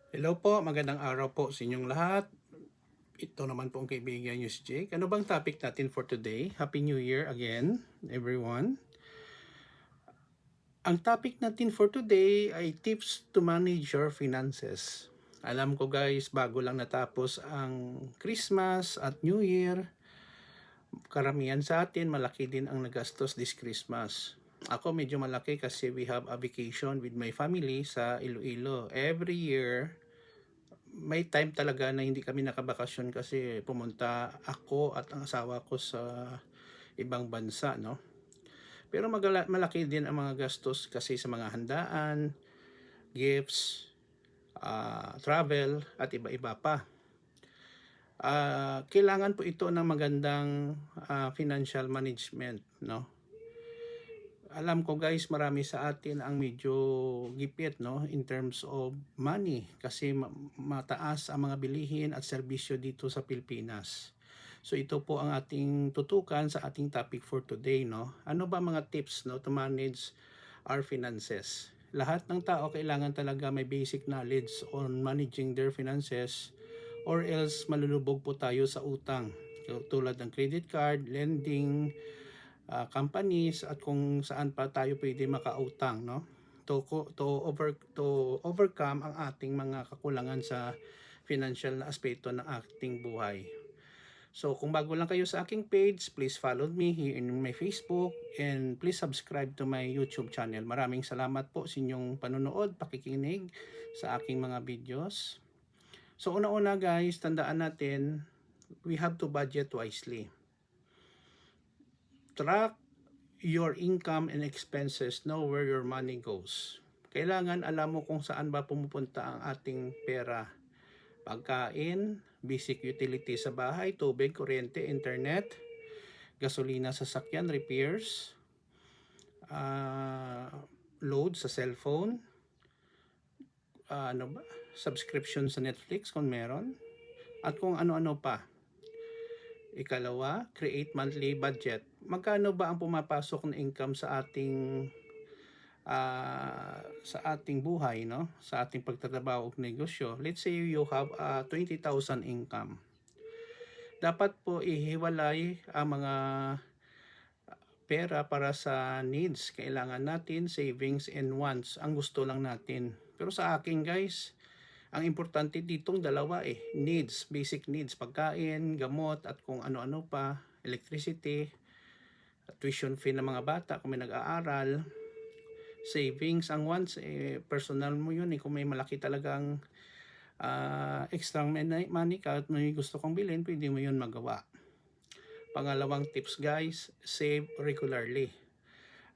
Hello po, magandang araw po sa inyong lahat. Ito naman po ang kaibigan niyo si Jake. Ano bang topic natin for today? Happy New Year again, everyone. Ang topic natin for today ay tips to manage your finances. Alam ko guys, bago lang natapos ang Christmas at New Year, karamihan sa atin malaki din ang nagastos this Christmas. Ako medyo malaki kasi we have a vacation with my family sa Iloilo. Every year, may time talaga na hindi kami nakabakasyon kasi pumunta ako at ang asawa ko sa ibang bansa, no? Pero malaki din ang mga gastos kasi sa mga handaan, gifts, travel at iba-iba pa. Kailangan po ito ng magandang financial management, no? Alam ko guys, marami sa atin ang medyo gipit, no, in terms of money kasi mataas ang mga bilihin at serbisyo dito sa Pilipinas. So ito po ang ating tutukan sa ating topic for today, no. Ano ba mga tips, no, to manage our finances? Lahat ng tao kailangan talaga may basic knowledge on managing their finances or else malulubog po tayo sa utang. Tulad ng credit card, lending, companies at kung saan pa tayo pwede makautang, no, to overcome ang ating mga kakulangan sa financial na aspeto ng ating buhay. So kung bago lang kayo sa aking page, please follow me here in my Facebook and please subscribe to my YouTube channel. Maraming salamat po sa inyong panonood, pakikinig sa aking mga videos. So una-una guys, tandaan natin, we have to budget wisely. Track your income and expenses, know where your money goes. Kailangan alam mo kung saan ba pumupunta ang ating pera. Pagkain, basic utilities sa bahay, tubig, kuryente, internet, gasolina sa sasakyan, repairs, load sa cellphone, subscription sa Netflix kung meron, at kung ano-ano pa. Ikalawa, create monthly budget. Magkano ba ang pumapasok na income sa ating buhay, no? Sa ating pagtatrabaho o negosyo. Let's say you have 20,000 income. Dapat po ihiwalay ang mga pera para sa needs. Kailangan natin, savings and wants. Ang gusto lang natin. Pero sa akin guys, ang importante ditong dalawa needs, basic needs, pagkain, gamot at kung ano-ano pa, electricity, tuition fee ng mga bata kung may nag-aaral, savings. Ang wants personal mo yun kung may malaki talagang extra money ka at may gusto kong bilhin, pwede mo yun magawa. Pangalawang tips guys, save regularly.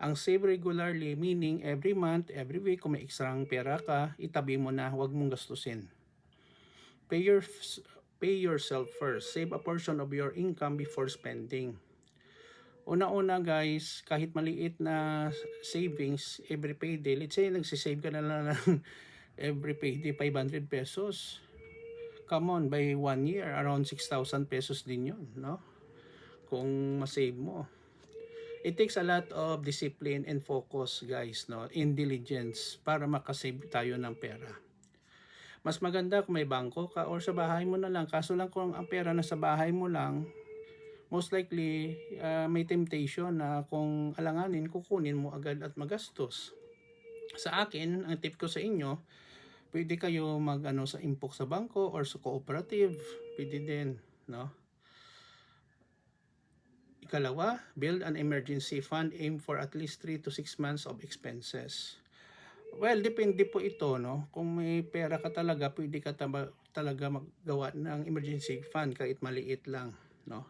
Ang save regularly meaning every month, every week, kung may ekstrang pera ka, itabi mo na, huwag mong gastusin. Pay yourself first. Save a portion of your income before spending. Una-una guys, kahit maliit na savings every payday, let's say nagsisave ka na lang ng every payday 500 pesos. Come on, by 1 year, around 6,000 pesos din yun, no? Kung masave mo. It takes a lot of discipline and focus guys, no, in diligence para makasave tayo ng pera. Mas maganda kung may bangko ka or sa bahay mo na lang. Kaso lang kung ang pera na sa bahay mo lang, most likely may temptation na kung alanganin, kukunin mo agad at magastos. Sa akin, ang tip ko sa inyo, pwede kayo sa impok sa bangko or sa cooperative, pwede din, no? Ikalawa, build an emergency fund, aim for at least 3 to 6 months of expenses. Well, depende po ito, no? Kung may pera ka talaga, pwede ka talaga maggawa ng emergency fund kahit maliit lang, no?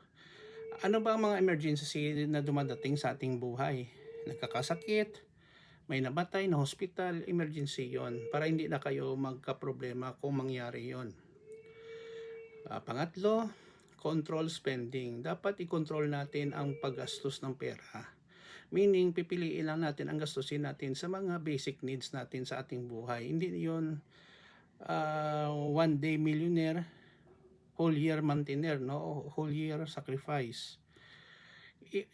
Ano ba ang mga emergency na dumadating sa ating buhay? Nagkakasakit, may nabatay na hospital, emergency yon para hindi na kayo magka-problema kung mangyari yon. Pangatlo, control spending. Dapat i-control natin ang paggastos ng pera. Meaning, pipiliin lang natin ang gastusin natin sa mga basic needs natin sa ating buhay. Hindi yun one day millionaire, whole year maintainer, no? Whole year sacrifice.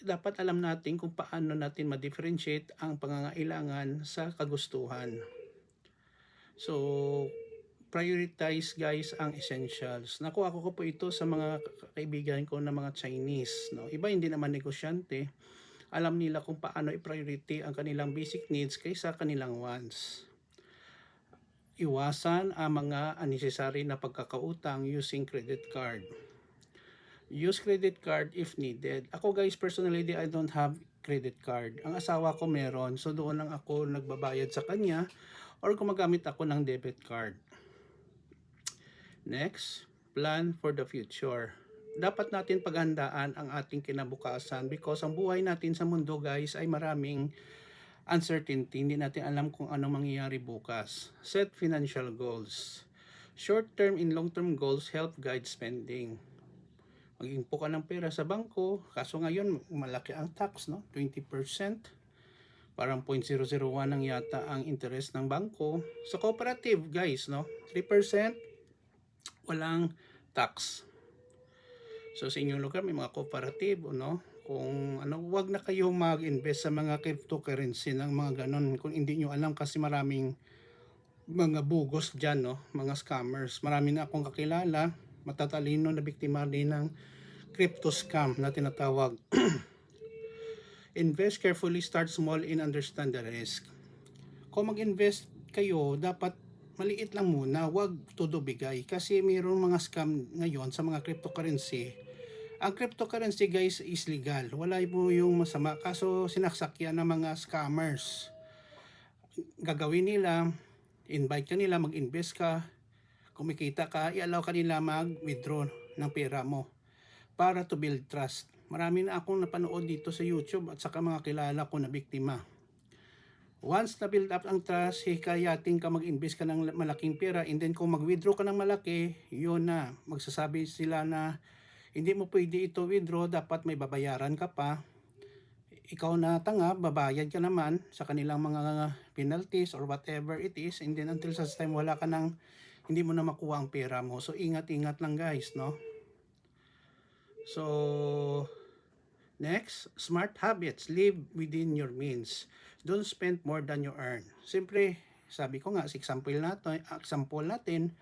Dapat alam natin kung paano natin ma-differentiate ang pangangailangan sa kagustuhan. So, prioritize guys ang essentials. Nakuha ko po ito sa mga kaibigan ko na mga Chinese. No? Iba hindi naman negosyante. Alam nila kung paano i-priority ang kanilang basic needs kaysa kanilang wants. Iwasan ang mga unnecessary na pagkakautang using credit card. Use credit card if needed. Ako guys, personally, I don't have credit card. Ang asawa ko meron, so doon lang ako nagbabayad sa kanya or gumagamit ako ng debit card. Next, plan for the future. Dapat natin paghandaan ang ating kinabukasan because ang buhay natin sa mundo guys ay maraming uncertainty. Hindi natin alam kung ano mangyayari bukas. Set financial goals. Short-term and long-term goals help guide spending. Mag-impo ka ng pera sa bangko, kaso ngayon malaki ang tax, no? 20%. Parang 0.001 ang yata ang interest ng bangko. Sa cooperative, guys, no? 3% walang tax. So sa inyong lugar may mga cooperative, no? Kung ano, wag na kayo mag-invest sa mga cryptocurrency ng mga ganon kung hindi nyo alam kasi maraming mga bugos dyan, no? Mga scammers. Marami na akong kakilala, matatalino na biktima din ng crypto scam na tinatawag. Invest carefully, start small and understand the risk. Kung mag-invest kayo, dapat maliit lang muna, wag todo bigay kasi mayroong mga scam ngayon sa mga cryptocurrency. Ang cryptocurrency guys is legal, wala po yung masama, kaso sinasakyan ng mga scammers. Gagawin nila, invite ka nila, mag-invest ka, kumikita ka, i-allow ka nila mag-withdraw ng pera mo para to build trust. Marami na akong napanood dito sa YouTube at saka mga kilala ko na biktima. Once na build up ang trust, hikayatin ka mag-invest ka ng malaking pera, and then kung mag-withdraw ka ng malaki, yun na, magsasabi sila na hindi mo pwede ito withdraw, dapat may babayaran ka pa. Ikaw na tanga, babayad ka naman sa kanilang mga penalties or whatever it is, and then until such time wala ka nang, hindi mo na makuha ang pera mo. So ingat-ingat lang guys, no? So next, smart habits. Live within your means. Don't spend more than you earn. Siyempre, sabi ko nga, sa example natin,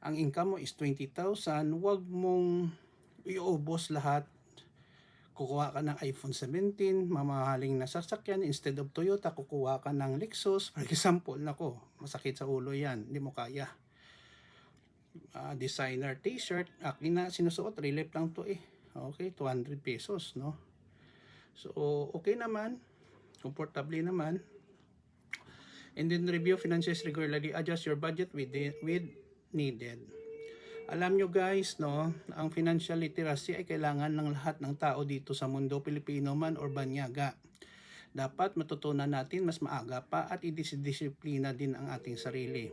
ang income mo is 20,000, huwag mong iubos lahat. Kukuha ka ng iPhone 17, mamahaling na sasakyan, instead of Toyota, kukuha ka ng Lexus. For example, nako, masakit sa ulo yan, hindi mo kaya. Designer t-shirt, akin na sinusuot, relief lang to eh. Okay, 200 pesos, no? So, okay naman. Comfortably naman. And then review finances regularly. Adjust your budget with needed. Alam nyo guys, no? Ang financial literacy ay kailangan ng lahat ng tao dito sa mundo, Pilipino man or banyaga. Dapat matutunan natin mas maaga pa at idisiplina din ang ating sarili.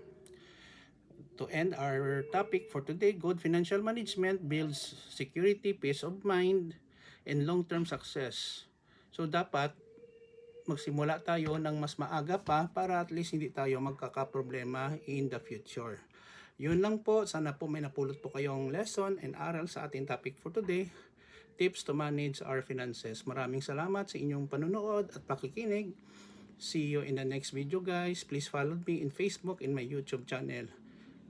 To end our topic for today, good financial management builds security, peace of mind, and long-term success. So dapat magsimula tayo ng mas maaga pa para at least hindi tayo magkakaproblema in the future. Yun lang po, sana po may napulot po kayong lesson and aral sa ating topic for today, tips to manage our finances. Maraming salamat sa inyong panunood at pakikinig. See you in the next video guys. Please follow me in Facebook and my YouTube channel.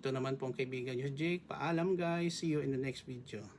Ito naman pong kaibigan nyo Jake. Paalam guys. See you in the next video.